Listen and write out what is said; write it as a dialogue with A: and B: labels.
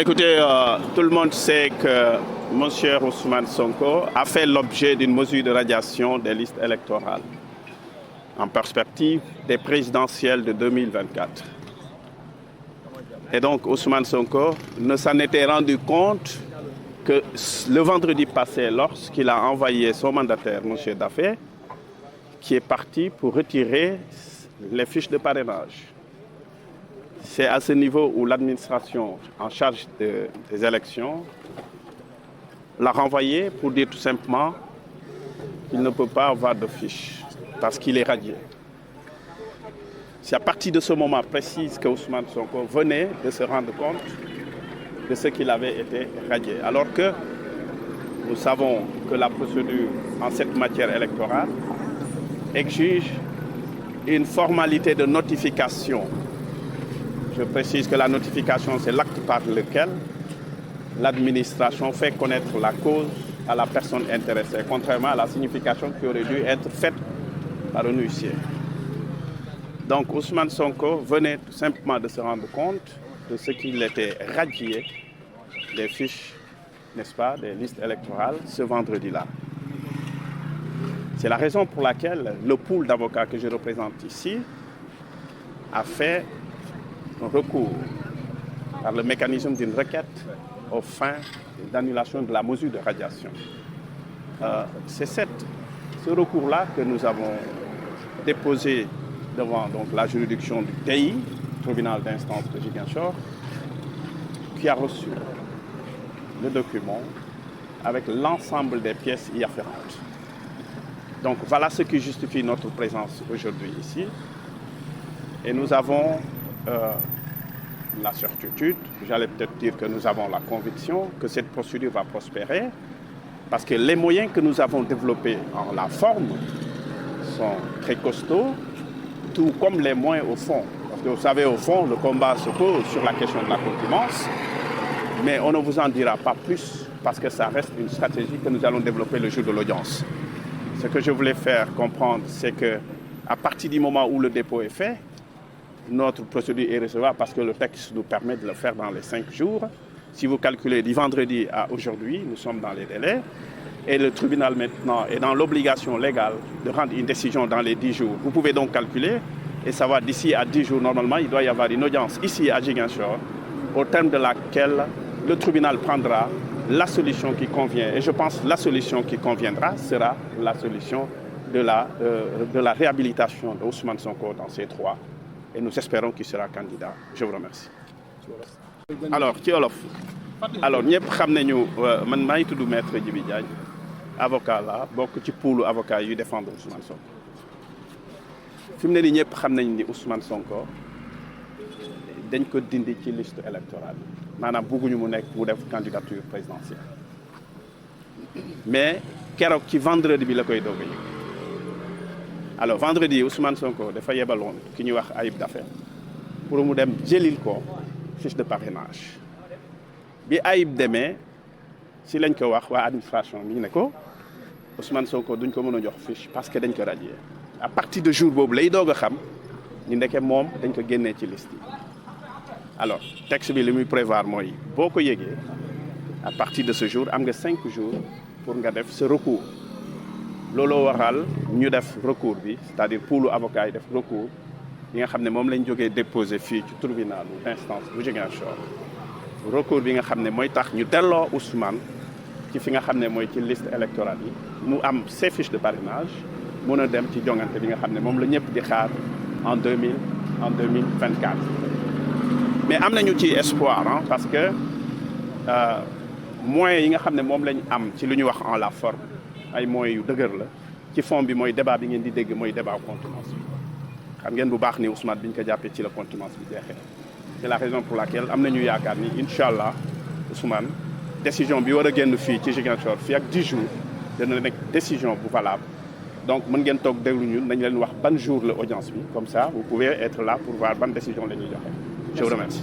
A: Écoutez, tout le monde sait que M. Ousmane Sonko a fait l'objet d'une mesure de radiation des listes électorales en perspective des présidentielles de 2024. Et donc Ousmane Sonko ne s'en était rendu compte que le vendredi passé, lorsqu'il a envoyé son mandataire, M. Daffé, qui est parti pour retirer les fiches de parrainage. C'est à ce niveau où l'administration en charge des élections l'a renvoyé pour dire tout simplement qu'il ne peut pas avoir de fiches parce qu'il est radié. C'est à partir de ce moment précis que Ousmane Sonko venait de se rendre compte de ce qu'il avait été radié. Alors que nous savons que la procédure en cette matière électorale exige une formalité de notification. Je précise que la notification, c'est l'acte par lequel l'administration fait connaître la cause à la personne intéressée, contrairement à la signification qui aurait dû être faite par un huissier. Donc Ousmane Sonko venait tout simplement de se rendre compte de ce qu'il était radié des fiches, n'est-ce pas, des listes électorales ce vendredi-là. C'est la raison pour laquelle le pool d'avocats que je représente ici a fait un recours par le mécanisme d'une requête aux fins d'annulation de la mesure de radiation. C'est ce recours-là que nous avons déposé devant donc, la juridiction du TI, tribunal d'instance de Ziguinchor, qui a reçu le document avec l'ensemble des pièces y afférentes. Donc voilà ce qui justifie notre présence aujourd'hui ici. Et nous avons la certitude, j'allais peut-être dire que nous avons la conviction que cette procédure va prospérer parce que les moyens que nous avons développés en la forme sont très costauds, tout comme les moyens au fond. Parce que vous savez, au fond, le combat se pose sur la question de la contumace, mais on ne vous en dira pas plus parce que ça reste une stratégie que nous allons développer le jour de l'audience. Ce que je voulais faire comprendre, c'est qu'à partir du moment où le dépôt est fait, notre procédure est recevable parce que le texte nous permet de le faire dans les 5 jours. Si vous calculez du vendredi à aujourd'hui, nous sommes dans les délais. Et le tribunal maintenant est dans l'obligation légale de rendre une décision dans les 10 jours. Vous pouvez donc calculer et savoir d'ici à 10 jours, normalement, il doit y avoir une audience ici à Ziguinchor, au terme de laquelle le tribunal prendra la solution qui convient. Et je pense que la solution qui conviendra sera la solution de la réhabilitation de Ousmane Sonko dans ces 3. Et nous espérons qu'il sera candidat. Je vous remercie. Alors ci olof alors ñëpp xam nañu man maa ngi tudd maître Djibi Diagne avocat la bokk ci poolu avocat yuy défendre Ousmane Sonko fi mu ne nii ñëpp xam nañ ni Ousmane Sonko dañ ko dindi ci liste électorale maanaam bëgguñu mu nekk mu def candidature présidentielle mais keroog ci vendredi bi la koy doog a yëg alors vendredi Ousmane Sonko dafa yebaloon ki ñuy wax Ayib Daffé pour mu dem jëlil ko fiche de parrainage bi Ayib demee si lañ ko wax waa administration mi ne ko Ousmane Sonko duñ ko mën a jox fiche parce que dañ ko radié à partir de jour boobu lay doog a xam ni ndeke moom dañ ko génnee ci liste yi alors texte bi li muy prévoir mooy boo ko yëgee à partir de ce jour am nga 5 jours pour nga def ce recours looloo waral ñu def recours bi c'est-à-dire poolu avocat yi def recours bi nga xam ne moom lañ jógee déposé fii ci tribunal d'instance bu Ziguinchor recours bi nga xam ne mooy tax ñu delloo Ousmane ci fi nga xam ne mooy ci liste électorale yi mu am ses fiches de parrainage mën a dem ci jongante bi nga xam ne moom la ñëpp di xaar en 2024 mais am nañu ci espoir parce que moyens yi nga xam ne moom lañ am ci lu ñu wax en la forme ay moyens yu dëgër la ci fond bi mooy débat bi ngeen di dégg mooy débat contumace bi xam ngeen bu baax ni Ousmane bi ñu ko jàppee ci la contumace bi jeexee c'est la raison pour laquelle am nañu yaakaar ni incha allah Ousmane décision bi war a génn fii ci Ziguinchor fii ak 10 jours dana nekk décision bu valable donc mën ngeen toog déglu ñun nañ leen wax ban jour la audience bi comme ça vous pouvez être là pour voir ban décision la ñuy joxe je vous remercie